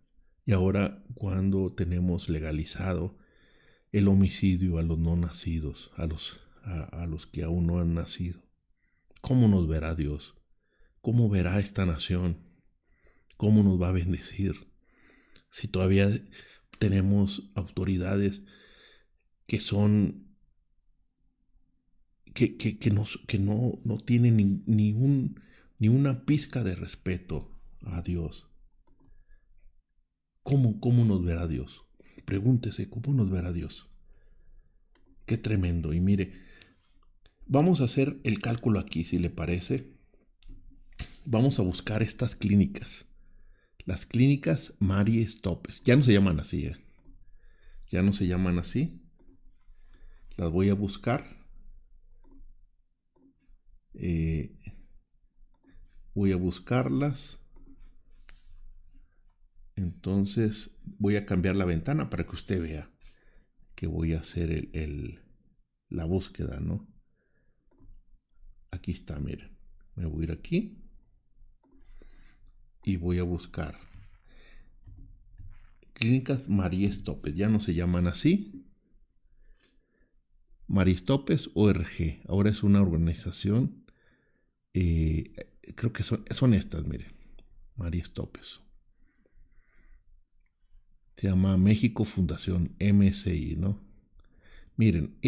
Y ahora cuando tenemos legalizado el homicidio a los no nacidos, a los que aún no han nacido. ¿Cómo nos verá Dios? ¿Cómo verá esta nación? ¿Cómo nos va a bendecir? Si todavía tenemos autoridades que son que no tienen ni una pizca de respeto a Dios. ¿Cómo nos verá Dios? Pregúntese, ¿cómo nos verá Dios? Qué tremendo. Y mire, vamos a hacer el cálculo aquí, si le parece. Vamos a buscar estas clínicas. Las clínicas María Stopes. Ya no se llaman así, ¿eh? Ya no se llaman así. Las voy a buscar. Voy a buscarlas. Entonces voy a cambiar la ventana para que usted vea que voy a hacer la búsqueda, ¿no? Aquí está, miren. Me voy a ir aquí y voy a buscar clínicas María Stopes. Ya no se llaman así. Maristopes ORG. Ahora es una organización. Creo que son estas, mire. Maristopes. Se llama México Fundación, MSI, ¿no? Miren,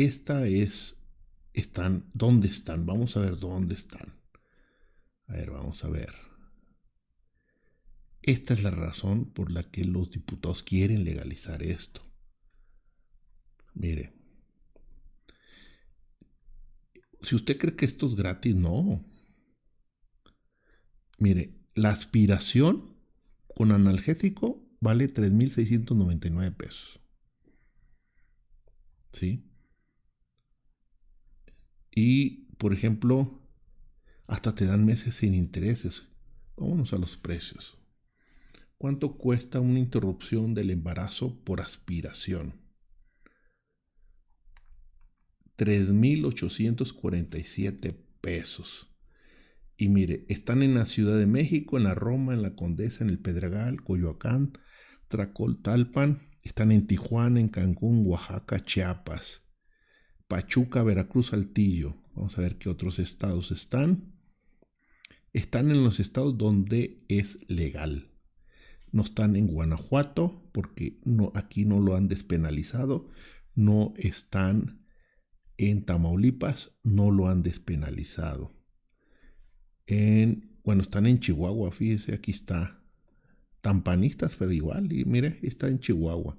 ¿dónde están? Vamos a ver dónde están. A ver, vamos a ver. Esta es la razón por la que los diputados quieren legalizar esto. Mire, si usted cree que esto es gratis, no. Mire, la aspiración con analgésico vale 3,699 pesos. ¿Sí? Y, por ejemplo, hasta te dan meses sin intereses. Vámonos a los precios. ¿Cuánto cuesta una interrupción del embarazo por aspiración? 3,847 pesos. Y mire, están en la Ciudad de México, en la Roma, en la Condesa, en el Pedregal, Coyoacán, Tracoltalpan. Están en Tijuana, en Cancún, Oaxaca, Chiapas, Pachuca, Veracruz, Saltillo. Vamos a ver qué otros estados están. Están en los estados donde es legal. No están en Guanajuato porque aquí no lo han despenalizado. No están en Tamaulipas, no lo han despenalizado. Están en Chihuahua, fíjese, aquí está. Tan panistas, pero igual, y mire, está en Chihuahua.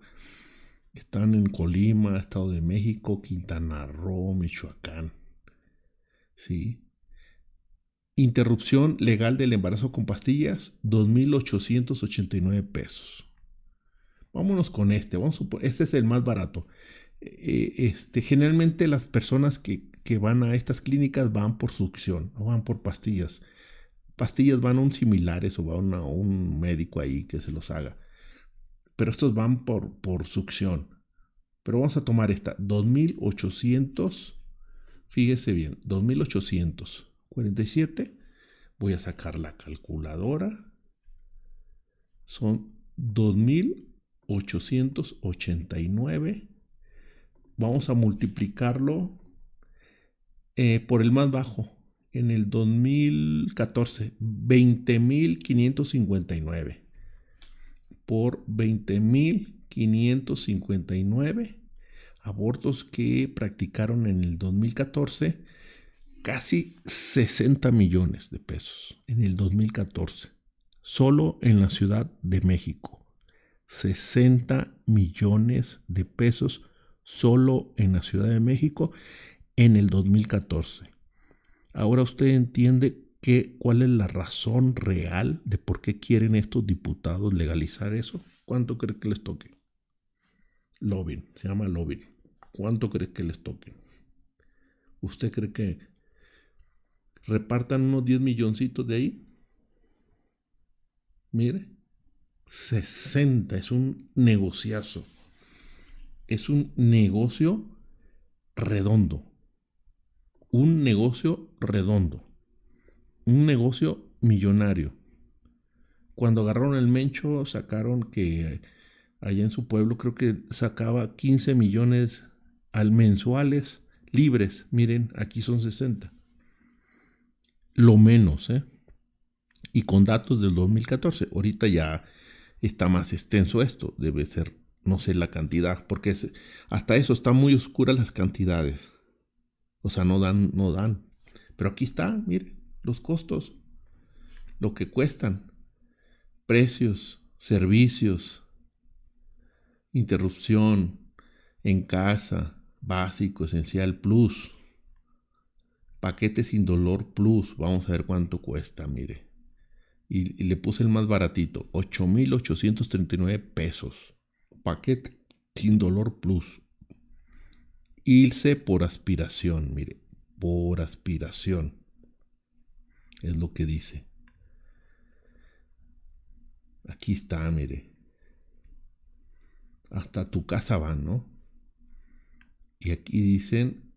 Están en Colima, Estado de México, Quintana Roo, Michoacán. ¿Sí? Interrupción legal del embarazo con pastillas, 2,889 pesos. Vámonos con este. Este es el más barato. Generalmente las personas que van a estas clínicas van por succión, no van por pastillas. Pastillas van a un similares o van a un médico ahí que se los haga. Pero estos van por succión. Pero vamos a tomar esta, 2,800. Fíjese bien, 2,847. Voy a sacar la calculadora. Son 2,889. Vamos a multiplicarlo por el más bajo. En el 2014, 20,559. Por 20,559 abortos que practicaron en el 2014, casi 60 millones de pesos en el 2014, solo en la Ciudad de México. 60 millones de pesos solo en la Ciudad de México en el 2014. Ahora usted entiende cuál es la razón real de por qué quieren estos diputados legalizar eso. ¿Cuánto cree que les toque? Lobbying, se llama lobbying. ¿Cuánto cree que les toque? ¿Usted cree que repartan unos 10 milloncitos de ahí? Mire, 60, es un negociazo. Es un negocio redondo. Un negocio redondo. Un negocio millonario. Cuando agarraron el Mencho, sacaron que allá en su pueblo creo que sacaba 15 millones al mensuales libres. Miren, aquí son 60. Lo menos, Y con datos del 2014. Ahorita ya está más extenso esto. Debe ser, no sé la cantidad, porque hasta eso están muy oscuras las cantidades. O sea, no dan. Pero aquí está, mire, los costos, lo que cuestan, precios, servicios, interrupción en casa, básico, esencial, plus, paquete sin dolor plus. Vamos a ver cuánto cuesta, mire. Y le puse el más baratito, 8,839 pesos. Paquete sin dolor plus. Irse por aspiración, mire, por aspiración. Es lo que dice. Aquí está, mire. Hasta tu casa van, ¿no? Y aquí dicen,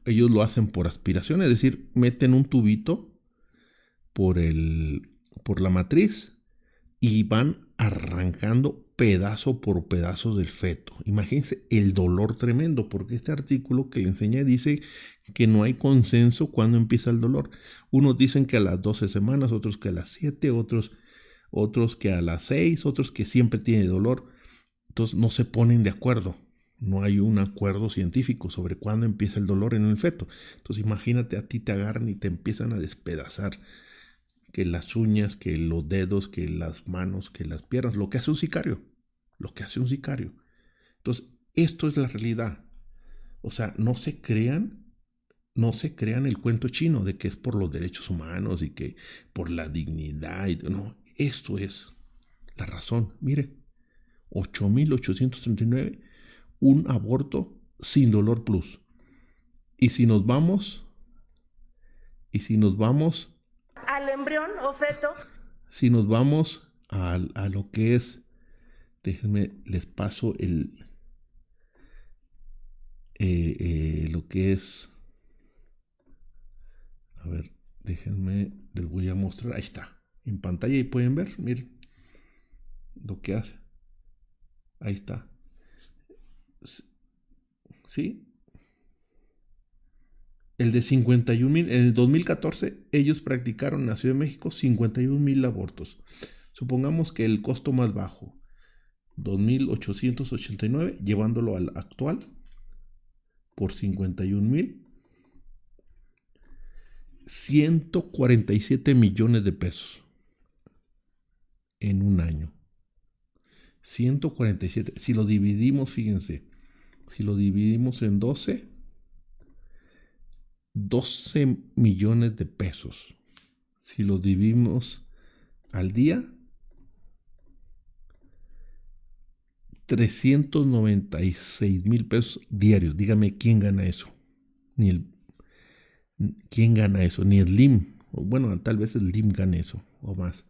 ellos lo hacen por aspiración, es decir, meten un tubito por la matriz y van arrancando pedazo por pedazo del feto. Imagínense el dolor tremendo, porque este artículo que le enseñé dice que no hay consenso cuando empieza el dolor. Unos dicen que a las 12 semanas, otros que a las 7, otros que a las 6, otros que siempre tiene dolor. Entonces no se ponen de acuerdo. No hay un acuerdo científico sobre cuándo empieza el dolor en el feto. Entonces imagínate, a ti te agarran y te empiezan a despedazar. Que las uñas, que los dedos, que las manos, que las piernas. Lo que hace un sicario. Lo que hace un sicario. Entonces, esto es la realidad. O sea, no se crean el cuento chino de que es por los derechos humanos y que por la dignidad. No, esto es la razón. Mire, 8,839, un aborto sin dolor plus. Y si nos vamos al embrión o feto, si nos vamos a lo que es, déjenme, les paso lo que es, a ver, déjenme, les voy a mostrar, ahí está, en pantalla y pueden ver, miren lo que hace, ahí está, ¿sí? El de 51,000, en el 2014 ellos practicaron en la Ciudad de México 51,000 abortos. Supongamos que el costo más bajo, 2,889, llevándolo al actual, por 51,000, 147 millones de pesos en un año. 147. Si lo dividimos, fíjense, si lo dividimos en 12 millones de pesos. Si lo dividimos al día, 396,000 pesos diarios. Dígame, ¿quién gana eso? ¿Quién gana eso? Ni el LIM. Bueno, tal vez el LIM gane eso o más.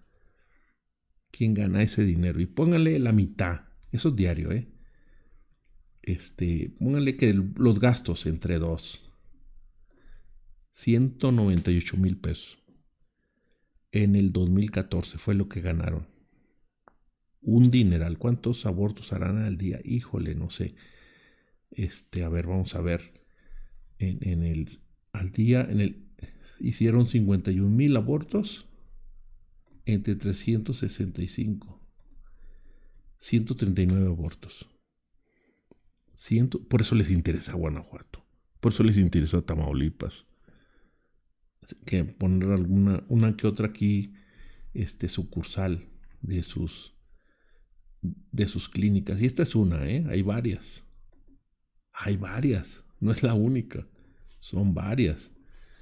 ¿Quién gana ese dinero? Y póngale la mitad. Eso es diario, póngale que los gastos entre dos. 198,000 pesos. En el 2014 fue lo que ganaron. Un dineral. ¿Cuántos abortos harán al día? Híjole, no sé. A ver, vamos a ver. Al día, hicieron 51,000 abortos entre 365. 139 abortos. Por eso les interesa Guanajuato. Por eso les interesa Tamaulipas. Que poner una que otra aquí, sucursal de sus clínicas. Y esta es una, hay varias. No es la única. Son varias.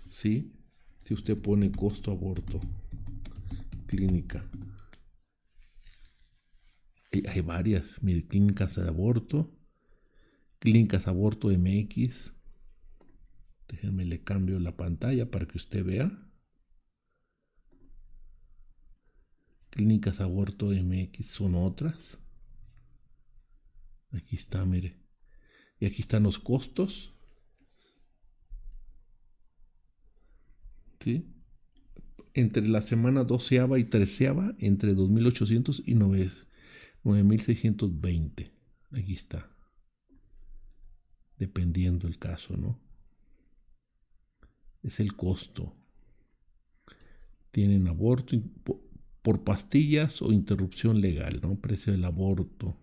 ¿Sí? Si usted pone costo aborto, clínica. Hay varias. Mire, clínicas de aborto. Clínicas Aborto MX. Déjenme le cambio la pantalla para que usted vea. Clínicas Aborto MX son otras. Aquí está, mire. Y aquí están los costos. ¿Sí? Entre la semana 12ª y 13ª, entre 2,800 y 9,620. Aquí está. Dependiendo el caso, ¿no? Es el costo. Tienen aborto por pastillas o interrupción legal, ¿no? Precio del aborto.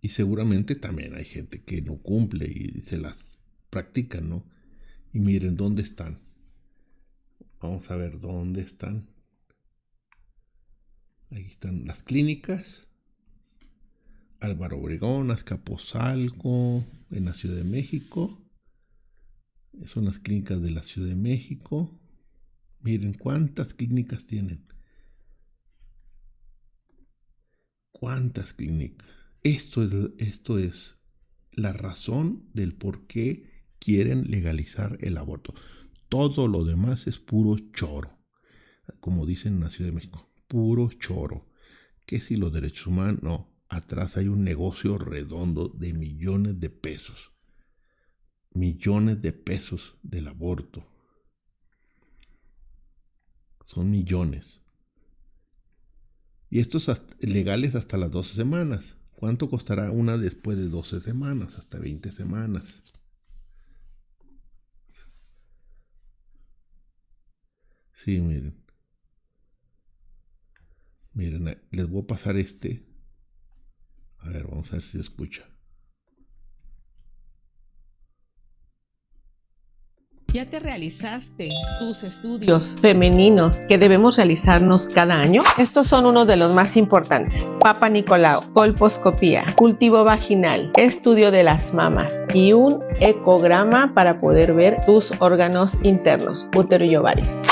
Y seguramente también hay gente que no cumple y se las practican, ¿no? Y miren dónde están. Vamos a ver dónde están. Ahí están las clínicas. Álvaro Obregón, Azcapotzalco, en la Ciudad de México. Son las clínicas de la Ciudad de México. Miren cuántas clínicas tienen. ¿Cuántas clínicas? Esto es la razón del por qué quieren legalizar el aborto. Todo lo demás es puro choro. Como dicen en la Ciudad de México. Puro choro. Que si los derechos humanos, no. Atrás hay un negocio redondo de millones de pesos. Millones de pesos del aborto. Son millones. Y estos legales hasta las 12 semanas. ¿Cuánto costará una después de 12 semanas? Hasta 20 semanas. Sí, miren. Miren, les voy a pasar este. A ver, vamos a ver si se escucha. ¿Ya te realizaste tus estudios femeninos que debemos realizarnos cada año? Estos son unos de los más importantes. Papa Nicolau, colposcopía, cultivo vaginal, estudio de las mamas y un ecograma para poder ver tus órganos internos, útero y ovarios.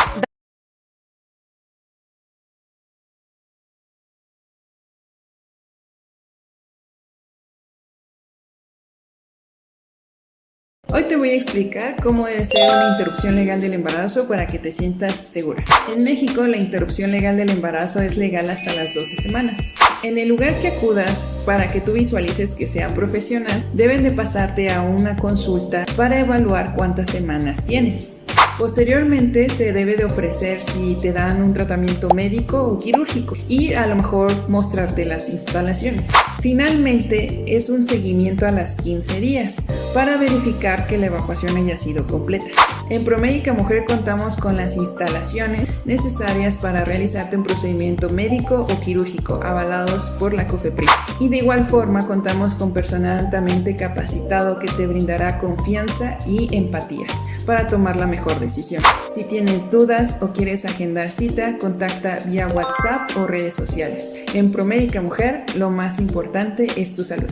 Hoy te voy a explicar cómo debe ser una interrupción legal del embarazo para que te sientas segura. En México, la interrupción legal del embarazo es legal hasta las 12 semanas. En el lugar que acudas para que tú visualices que sea profesional, deben de pasarte a una consulta para evaluar cuántas semanas tienes. Posteriormente se debe de ofrecer si te dan un tratamiento médico o quirúrgico y a lo mejor mostrarte las instalaciones. Finalmente es un seguimiento a las 15 días para verificar que la evacuación haya sido completa. En Promédica Mujer contamos con las instalaciones necesarias para realizarte un procedimiento médico o quirúrgico avalados por la COFEPRIS. Y de igual forma contamos con personal altamente capacitado que te brindará confianza y empatía para tomar la mejor decisión. Si tienes dudas o quieres agendar cita, contacta vía WhatsApp o redes sociales. En Promédica Mujer, lo más importante es tu salud.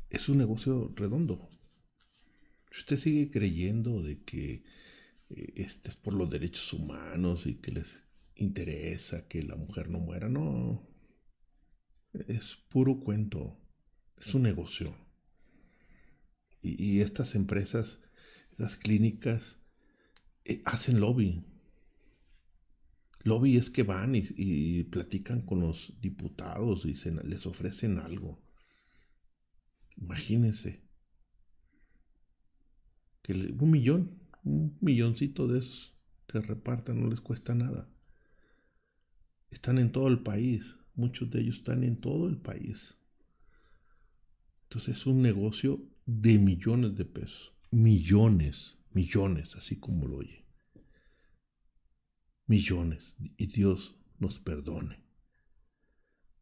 Es un negocio redondo. Si usted sigue creyendo de que este es por los derechos humanos y que les interesa que la mujer no muera, no. Es puro cuento. Es un negocio. Y estas empresas, estas clínicas, hacen lobby. Lobby es que van y platican con los diputados y les ofrecen algo. Imagínense. Que un milloncito de esos que repartan no les cuesta nada. Están en todo el país. Muchos de ellos están en todo el país. Entonces es un negocio de millones de pesos. Millones, así como lo oye. Millones. Y Dios nos perdone.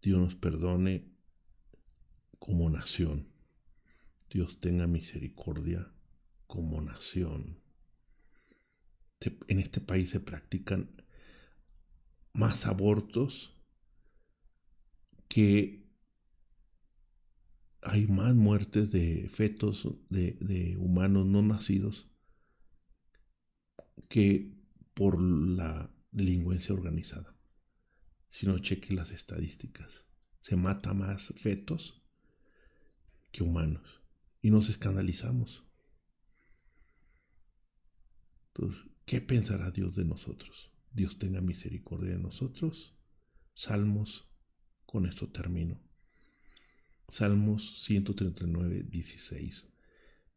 Dios nos perdone como nación. Dios tenga misericordia como nación. En este país se practican más abortos que hay más muertes de fetos, de humanos no nacidos, que por la delincuencia organizada. Si no, cheque las estadísticas. Se mata más fetos que humanos. Y nos escandalizamos. Entonces, ¿qué pensará Dios de nosotros? Dios tenga misericordia de nosotros. Salmos, con esto termino. Salmos 139, 16.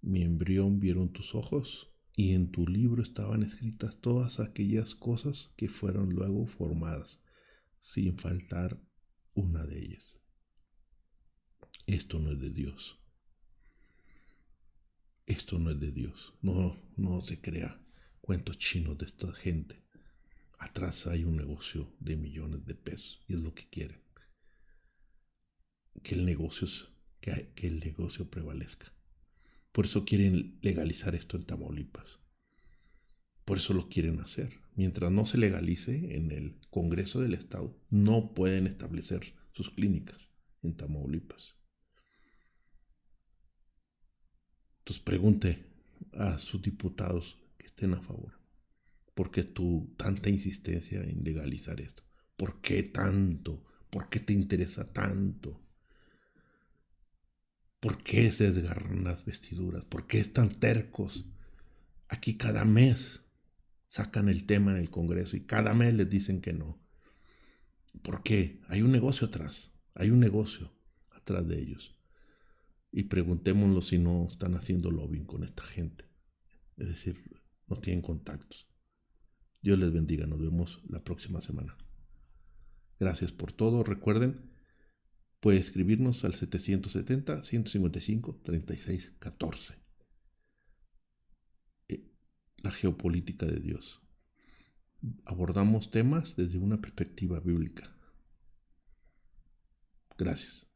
Mi embrión vieron tus ojos, y en tu libro estaban escritas todas aquellas cosas que fueron luego formadas, sin faltar una de ellas. Esto no es de Dios. Esto no es de Dios. No se crea cuentos chinos de esta gente. Atrás hay un negocio de millones de pesos y es lo que quieren. Que el negocio prevalezca. Por eso quieren legalizar esto en Tamaulipas. Por eso lo quieren hacer. Mientras no se legalice en el Congreso del Estado, no pueden establecer sus clínicas en Tamaulipas. Entonces pregunte a sus diputados que estén a favor. ¿Por qué tanta insistencia en legalizar esto? ¿Por qué tanto? ¿Por qué te interesa tanto? ¿Por qué se desgarran las vestiduras? ¿Por qué están tercos? Aquí cada mes sacan el tema en el Congreso y cada mes les dicen que no. ¿Por qué? Hay un negocio atrás. Hay un negocio atrás de ellos. Y preguntémoslo si no están haciendo lobbying con esta gente. Es decir, no tienen contactos. Dios les bendiga. Nos vemos la próxima semana. Gracias por todo. Recuerden, puede escribirnos al 770-155-3614. La geopolítica de Dios. Abordamos temas desde una perspectiva bíblica. Gracias.